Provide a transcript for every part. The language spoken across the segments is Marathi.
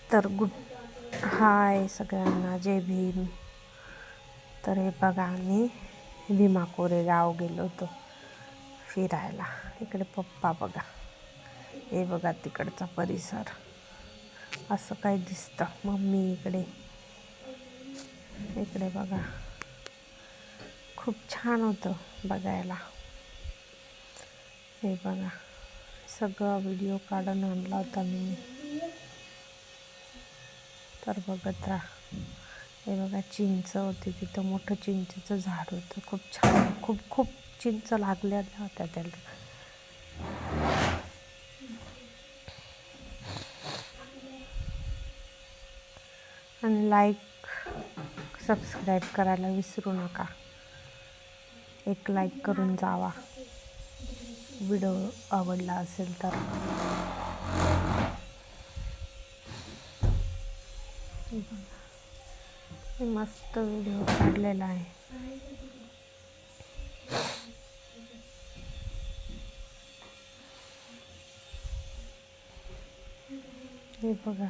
तर हाय सगळ्यांना, जय भीम. तर हे बघा, आम्ही भीमा कोरेगाव गेलो होतो फिरायला. इकडे पप्पा बघा, हे बघा तिकडचा परिसर असं काय दिसतं. मम्मी इकडे बघा, खूप छान होतं बघायला. हे बघा, सगळा व्हिडिओ काढून आणला होता मी. तर बघत राहा. हे बघा, चिंच होती तिथं, मोठं चिंचेचं झाड होतं. खूप छान, खूप चिंच लागल्या होत्या त्याला. आणि लाईक सबस्क्राईब करायला विसरू नका. एक लाईक करून जावा व्हिडिओ आवडला असेल तर. मस्त व्हिडिओ काढलेला आहे. हे बघा,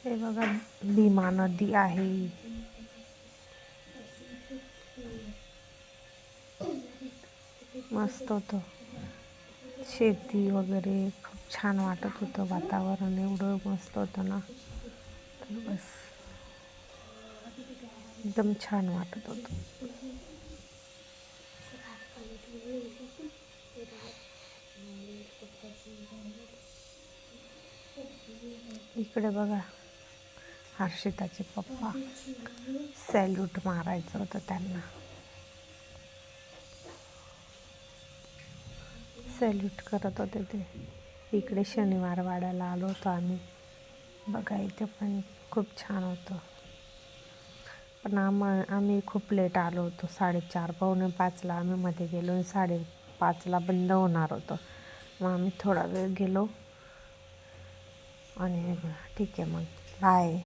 हे बघा, भीमा नदी आहे. मस्त होतं, शेती वगैरे खूप छान वाटत होतं. वातावरण एवढं मस्त होतं ना, तर बस एकदम छान वाटत होतं. इकडे बघा, हर्षिताचे पप्पा सॅल्यूट मारायचं होतं त्यांना. सॅल्यूट करत होते ते. इकडे शनिवार वाड्याला आलो होतो आम्ही. बघा, इथे पण खूप छान होतं. पण आम्ही खूप लेट आलो होतो. 4:30 पावणे 5ला आम्ही मध्ये गेलो आणि 5:30ला बंद होणार होतं. मग आम्ही थोडा वेळ गेलो आणि ठीक आहे, मग बाय.